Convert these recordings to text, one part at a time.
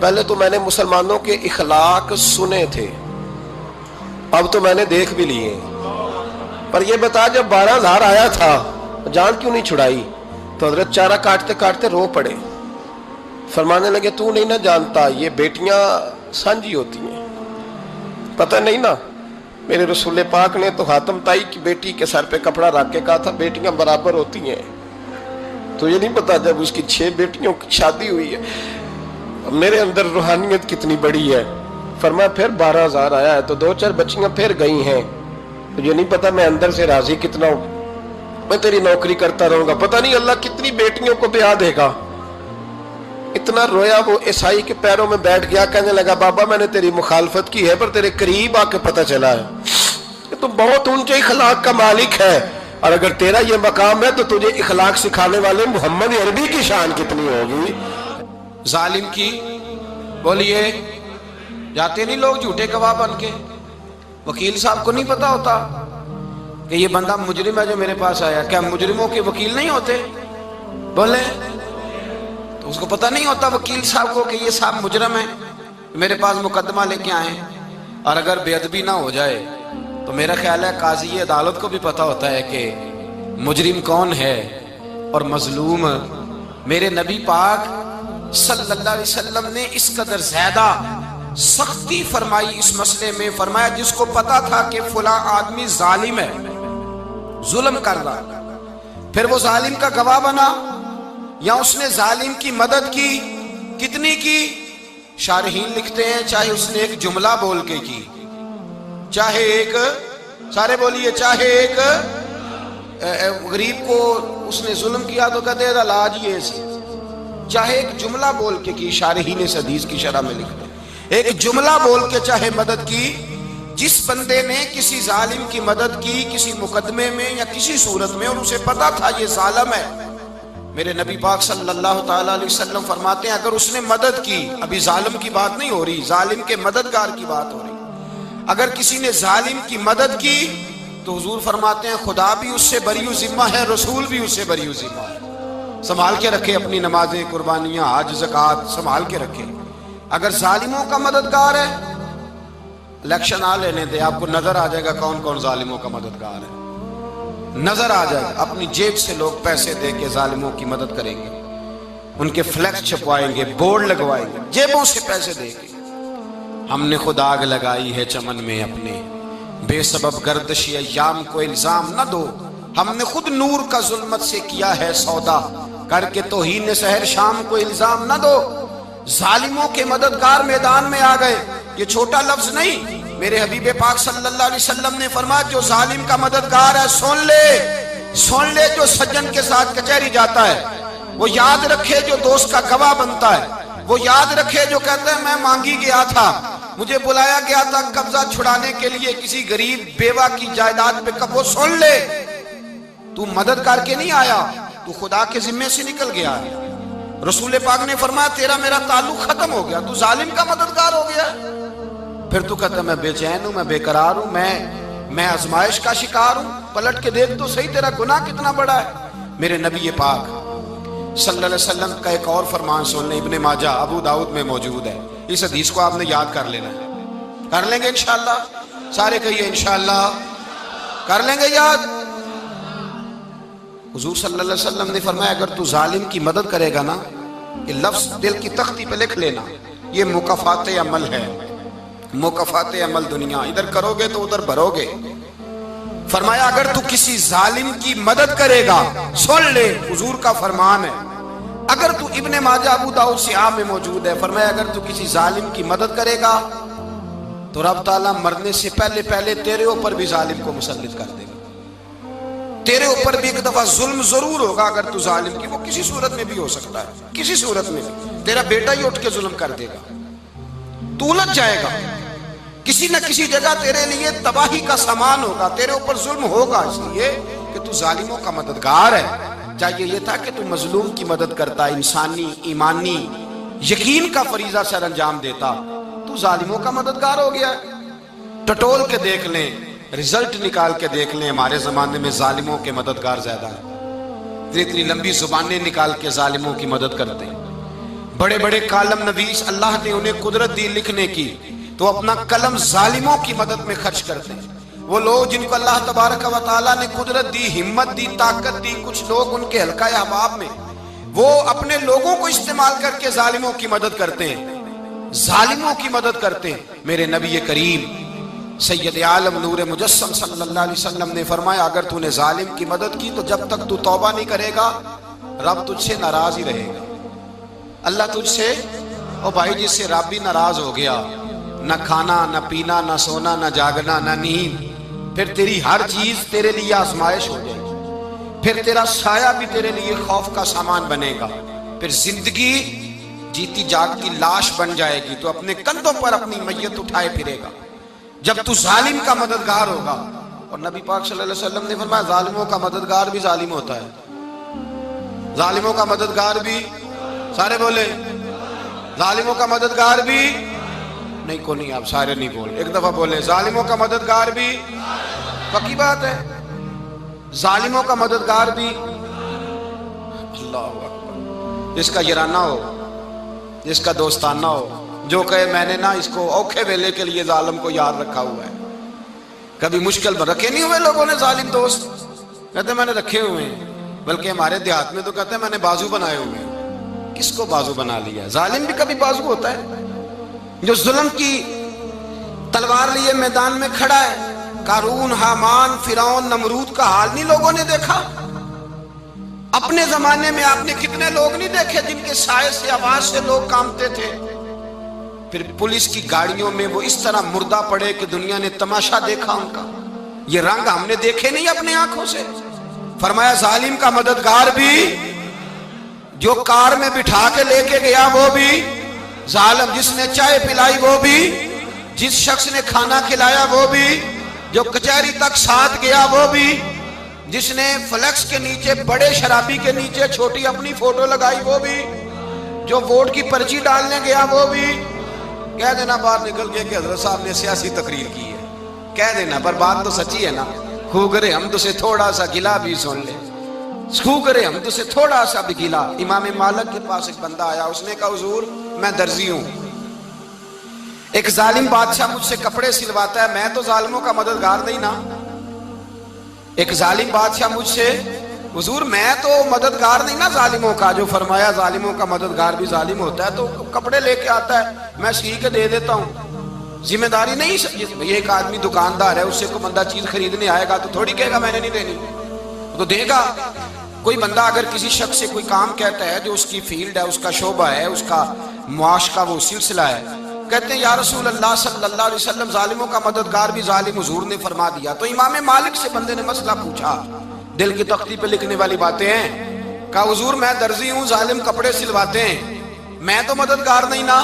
پہلے تو میں نے مسلمانوں کے اخلاق سنے تھے، اب تو میں نے دیکھ بھی لیے، پر یہ بتا جب 12,000 آیا تھا جان کیوں نہیں چھڑائی؟ تو حضرت چارہ کاٹتے کاٹتے رو پڑے، فرمانے لگے تو نہیں نہ جانتا یہ بیٹیاں سانجھی ہوتی ہیں، پتہ نہیں نا، میرے رسول پاک نے تو حاتم تائی کی بیٹی کے سر پہ کپڑا رکھ کے کہا تھا بیٹیاں برابر ہوتی ہیں، تو یہ نہیں پتا جب اس کی 6 بیٹیوں کی شادی ہوئی ہے میرے اندر روحانیت کتنی بڑی ہے۔ فرمایا پھر 12,000 آیا ہے تو 2-4 بچیاں پھر گئی ہیں، تو یہ نہیں پتا میں اندر سے راضی کتنا ہوں، میں تیری نوکری کرتا رہوں گا، پتہ نہیں اللہ کتنی بیٹیوں کو بیاہ دے گا۔ اتنا رویا وہ عیسائی کے پیروں میں بیٹھ گیا، کہنے لگا بابا میں نے تیری مخالفت کی ہے پر تیرے قریب آ کے پتہ چلا ہے کہ تو بہت اونچے اخلاق کا مالک ہے، اور اگر تیرا یہ مقام ہے تو تجھے اخلاق سکھانے والے محمد عربی کی شان کتنی ہوگی۔ ظالم کی بولیے جاتے نہیں لوگ جھوٹے گواہ بن کے، وکیل صاحب کو نہیں پتا ہوتا کہ یہ بندہ مجرم ہے جو میرے پاس آیا، کیا مجرموں کے وکیل نہیں ہوتے؟ بولے تو اس کو پتہ نہیں ہوتا وکیل صاحب کو کہ یہ صاحب مجرم ہے، میرے پاس مقدمہ لے کے آئے، اور اگر بے ادبی نہ ہو جائے تو میرا خیال ہے قاضی عدالت کو بھی پتہ ہوتا ہے کہ مجرم کون ہے اور مظلوم۔ میرے نبی پاک صلی اللہ علیہ وسلم نے اس قدر زیادہ سختی فرمائی اس مسئلے میں، فرمایا جس کو پتا تھا کہ فلاں آدمی ظالم ہے، ظلم کر رہا، پھر وہ ظالم کا گواہ بنا یا اس نے ظالم کی مدد کی، کتنی کی؟ شارحین لکھتے ہیں چاہے اس نے ایک جملہ بول کے کی، چاہے ایک، سارے بولیے، چاہے ایک غریب کو اس نے ظلم کیا تو کہتے ہیں علاج یہ سی، چاہے ایک جملہ بول کے کی، شارحین اس حدیث کی شرح میں لکھتے ہیں ایک جملہ بول کے چاہے مدد کی، جس بندے نے کسی ظالم کی مدد کی کسی مقدمے میں یا کسی صورت میں اور اسے پتا تھا یہ ظالم ہے، میرے نبی پاک صلی اللہ تعالیٰ علیہ وسلم فرماتے ہیں اگر اس نے مدد کی، ابھی ظالم کی بات نہیں ہو رہی، ظالم کے مددگار کی بات ہو رہی، اگر کسی نے ظالم کی مدد کی تو حضور فرماتے ہیں خدا بھی اس سے بری ذمہ ہے، رسول بھی اس سے بری ذمہ ہے۔ سنبھال کے رکھے اپنی نمازیں، قربانیاں، حج، زکوٰۃ سنبھال کے رکھے۔ اگر ظالموں کا مددگار ہے، الیکشن آ لینے دے، آپ کو نظر آ جائے گا کون کون ظالموں کا مددگار ہے، نظر آ جائے گا۔ اپنی جیب سے لوگ پیسے دے کے ظالموں کی مدد کریں گے، ان کے فلیکس چھپوائیں گے، بورڈ لگوائیں گے، جیبوں سے پیسے دے کے۔ ہم نے خود آگ لگائی ہے چمن میں اپنے، بے سبب گردشی ایام کو الزام نہ دو، ہم نے خود نور کا ظلمت سے کیا ہے سودا، کر کے توہین سحر شام کو الزام نہ دو۔ ظالموں کے مددگار میدان میں آ گئے، یہ چھوٹا لفظ نہیں، میرے حبیب پاک صلی اللہ علیہ وسلم نے فرمایا جو ظالم کا مددگار ہے سن لے جو سجن کے ساتھ کچہری جاتا ہے، وہ یاد رکھے جو دوست کا گواہ بنتا ہے، وہ یاد رکھے جو کہتا ہے میں مانگی گیا تھا، مجھے بلایا گیا تھا قبضہ چھڑانے کے لیے کسی غریب بیوہ کی جائیداد پہ، وہ سن لے تو مدد کر کے نہیں آیا، تو خدا کے ذمے سے نکل گیا ہے۔ رسول پاک نے فرمایا تیرا میرا تعلق ختم ہو گیا، تو ظالم کا مددگار ہو گیا، پھر تو کہتا میں بے چین ہوں، میں بے قرار ہوں، میں آزمائش کا شکار ہوں، پلٹ کے دیکھ تو صحیح تیرا گناہ کتنا بڑا ہے۔ میرے نبی پاک صلی اللہ علیہ وسلم کا ایک اور فرمان سن لیں، ابن ماجہ ابو داؤد میں موجود ہے، اس حدیث کو آپ نے یاد کر لینا ہے، کر لیں گے انشاءاللہ، سارے کہیے انشاءاللہ، کر لیں گے یاد۔ حضور صلی اللہ علیہ وسلم نے فرمایا اگر تو ظالم کی مدد کرے گا نا، یہ لفظ دل کی تختی پہ لکھ لینا، یہ مکافات عمل ہے، مکافات عمل دنیا، ادھر کرو گے تو ادھر بھرو گے۔ فرمایا اگر تو کسی ظالم کی مدد کرے گا، سن لے حضور کا فرمان ہے، اگر تو ابن ماجہ ابو داؤد سیاہ میں موجود ہے، فرمایا اگر تو کسی ظالم کی مدد کرے گا تو رب تعالیٰ مرنے سے پہلے پہلے تیرے اوپر بھی ظالم کو مسلط کر دے گا، تیرے اوپر بھی ایک دفعہ ظلم ضرور ہوگا اگر تو ظالم کی، وہ کسی صورت میں بھی ہو سکتا ہے، کسی صورت میں بھی، تیرا بیٹا ہی اٹھ کے ظلم کر دے گا، تو الجھ جائے گا، کسی نہ کسی جگہ تیرے لیے تباہی کا سامان ہوگا، تیرے اوپر ظلم ہوگا، اس لیے کہ تو ظالموں کا مددگار ہے۔ چاہیے یہ تھا کہ تو مظلوم کی مدد کرتا، انسانی ایمانی یقین کا فریضہ سر انجام دیتا، تو ظالموں کا مددگار ہو گیا۔ ٹٹول کے دیکھ لیں، رزلٹ نکال کے دیکھ لیں، ہمارے زمانے میں ظالموں کے مددگار زیادہ ہیں، اتنی لمبی زبانیں نکال کے ظالموں کی مدد کرتے ہیں، بڑے بڑے کالم نویس اللہ نے انہیں قدرت دی لکھنے کی، تو اپنا قلم ظالموں کی مدد میں خرچ کرتے ہیں۔ وہ لوگ جن کو اللہ تبارک و تعالیٰ نے قدرت دی، ہمت دی، طاقت دی، کچھ لوگ ان کے حلقہ احباب میں، وہ اپنے لوگوں کو استعمال کر کے ظالموں کی مدد کرتے ہیں، ظالموں کی مدد کرتے ہیں۔ میرے نبی کریم سید عالم نور مجسم صلی اللہ علیہ وسلم نے فرمایا اگر تو نے ظالم کی مدد کی تو جب تک تو توبہ نہیں کرے گا رب تجھ سے ناراض ہی رہے گا۔ اللہ تجھ سے، او بھائی جس سے رب بھی ناراض ہو گیا، نہ کھانا نہ پینا نہ سونا نہ جاگنا نہ نیند، پھر تیری ہر چیز تیرے لیے آزمائش ہو جائے گی، پھر تیرا سایہ بھی تیرے لیے خوف کا سامان بنے گا، پھر زندگی جیتی جاگتی لاش بن جائے گی، تو اپنے کندھوں پر اپنی میت اٹھائے پھرے گا جب تو ظالم کا مددگار ہوگا۔ اور نبی پاک صلی اللہ علیہ وسلم نے فرمایا ظالموں کا مددگار بھی ظالم ہوتا ہے، ظالموں کا مددگار بھی، سارے بولے ظالموں کا مددگار بھی نہیں، کو نہیں، آپ سارے نہیں بول، ایک دفعہ بولے ظالموں کا مددگار بھی، پکی بات ہے، ظالموں کا مددگار بھی۔ اللہ اکبر، جس کا یارانہ ہو، جس کا دوستانہ ہو، جو کہے میں نے نا اس کو اوکھے ویلے کے لیے ظالم کو یاد رکھا ہوا ہے۔ کبھی مشکل میں رکھے نہیں ہوئے لوگوں نے ظالم دوست، کہتے میں نے رکھے ہوئے ہیں، بلکہ ہمارے دیہات میں تو کہتے ہیں میں نے بازو بنائے ہوئے ہیں۔ کس کو بازو بنا لیا؟ ظالم بھی کبھی بازو ہوتا ہے، جو ظلم کی تلوار لیے میدان میں کھڑا ہے۔ قارون، حامان، فرعون، نمرود کا حال نہیں لوگوں نے دیکھا؟ اپنے زمانے میں آپ نے کتنے لوگ نہیں دیکھے جن کے سائے سے، آواز سے لوگ کانپتے تھے؟ پھر پولیس کی گاڑیوں میں وہ اس طرح مردہ پڑے کہ دنیا نے تماشا دیکھا ان کا۔ یہ رنگ ہم نے دیکھے نہیں اپنے آنکھوں سے۔ فرمایا ظالم کا مددگار بھی، جو کار میں بٹھا کے لے کے گیا وہ بھی ظالم، جس نے چائے پلائی وہ بھی، جس شخص نے کھانا کھلایا وہ بھی، جو کچہری تک ساتھ گیا وہ بھی، جس نے فلیکس کے نیچے، بڑے شرابی کے نیچے چھوٹی اپنی فوٹو لگائی وہ بھی، جو ووٹ کی پرچی ڈالنے گیا وہ بھی۔ کہہ دینا باہر نکل کے کہ حضرت صاحب نے سیاسی تقریر کی ہے، کہہ دینا، پر بات تو سچی ہے نا۔ خو کرے ہم تو سے تھوڑا سا گلا بھی سن لے، خو کرے ہم تو سے تھوڑا سا بھی گلا۔ امام مالک کے پاس ایک بندہ آیا، اس نے کہا حضور میں درزی ہوں، ایک ظالم بادشاہ مجھ سے کپڑے سلواتا ہے، میں تو ظالموں کا مددگار نہیں نا۔ ایک ظالم بادشاہ مجھ سے، حضور میں تو مددگار نہیں نا ظالموں کا، جو فرمایا ظالموں کا مددگار بھی ظالم ہوتا ہے، تو کپڑے لے کے آتا ہے میں سی کے دے دیتا ہوں، ذمہ داری نہیں۔ یہ ایک آدمی دکاندار ہے، اس سے کوئی بندہ چیز خریدنے آئے گا تو تھوڑی کہے گا میں نے نہیں دینی، تو دے گا۔ کوئی بندہ اگر کسی شخص سے کوئی کام کہتا ہے جو اس کی فیلڈ ہے، اس کا شعبہ ہے، اس کا معاش کا وہ سلسلہ ہے، کہتے ہیں یا رسول اللہ صلی اللہ علیہ وسلم ظالموں کا مددگار بھی ظالم، حضور نے فرما دیا۔ تو امام مالک سے بندے نے مسئلہ پوچھا، دل کی تختی پہ لکھنے والی باتیں ہیں، کہا حضور میں درزی ہوں، ظالم کپڑے سلواتے ہیں، میں تو مددگار نہیں نا۔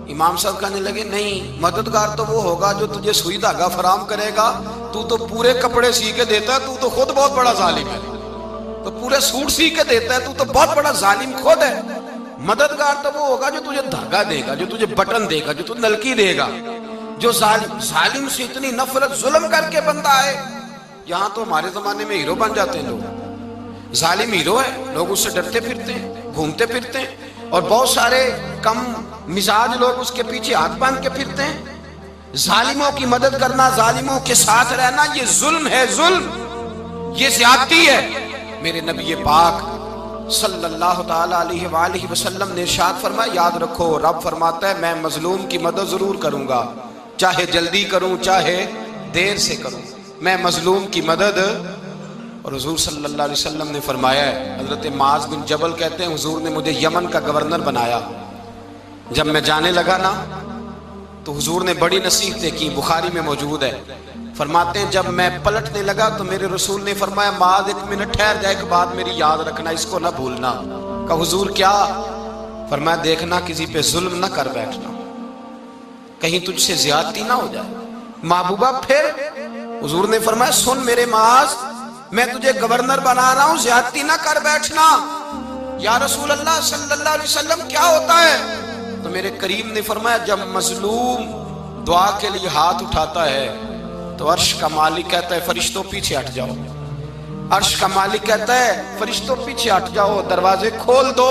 امام صاحب کہنے لگے نہیں، مددگار تو وہ ہوگا جو تجھے سوئی دھاگا فراہم کرے گا، تو پورے کپڑے سی کے دیتا ہے، تو خود بہت بڑا ظالم ہے، تو پورے سوٹ سی کے دیتا ہے، تو بہت بڑا ظالم خود ہے۔ مددگار تو وہ ہوگا جو تجھے دھاگا دے گا، جو تجھے بٹن دے گا، جو تجھے نلکی دے گا۔ جو ظالم سے اتنی نفرت، ظلم کر کے بندہ آئے، یہاں تو ہمارے زمانے میں ہیرو بن جاتے ہیں لوگ، ظالم ہیرو ہے، لوگ اس سے ڈرتے پھرتے ہیں، گھومتے پھرتے ہیں، اور بہت سارے کم مزاج لوگ اس کے پیچھے ہاتھ باندھ کے پھرتے ہیں۔ ظالموں کی مدد کرنا، ظالموں کے ساتھ رہنا، یہ ظلم ہے، ظلم، یہ زیادتی ہے۔ میرے نبی پاک صلی اللہ تعالی علیہ وآلہ وسلم نے ارشاد فرمایا یاد رکھو، رب فرماتا ہے میں مظلوم کی مدد ضرور کروں گا، چاہے جلدی کروں چاہے دیر سے کروں، میں مظلوم کی مدد۔ اور حضور صلی اللہ علیہ وسلم نے فرمایا ہے، حضرت معاذ بن جبل کہتے ہیں حضور نے مجھے یمن کا گورنر بنایا، جب میں جانے لگا نا تو حضور نے بڑی نصیحتیں کی، بخاری میں موجود ہے، فرماتے ہیں جب میں پلٹنے لگا تو میرے رسول نے فرمایا معاذ ایک منٹ ٹھہر جا، ایک بات میری یاد رکھنا، اس کو نہ بھولنا۔ کہا حضور کیا؟ فرمایا دیکھنا کسی پہ ظلم نہ کر بیٹھنا، کہیں تجھ سے زیادتی نہ ہو جائے۔ محبوبہ پھر حضور نے فرمایا سن میرے معاذ، میں تجھے گورنر بنا رہا ہوں، زیادتی نہ کر بیٹھنا۔ یا رسول اللہ صلی اللہ علیہ وسلم کیا ہوتا ہے؟ تو میرے کریم نے فرمایا جب مظلوم دعا کے لیے ہاتھ اٹھاتا ہے تو عرش کا مالک کہتا ہے فرشتوں پیچھے ہٹ جاؤ، عرش کا مالک کہتا ہے فرشتوں پیچھے ہٹ جاؤ، دروازے کھول دو،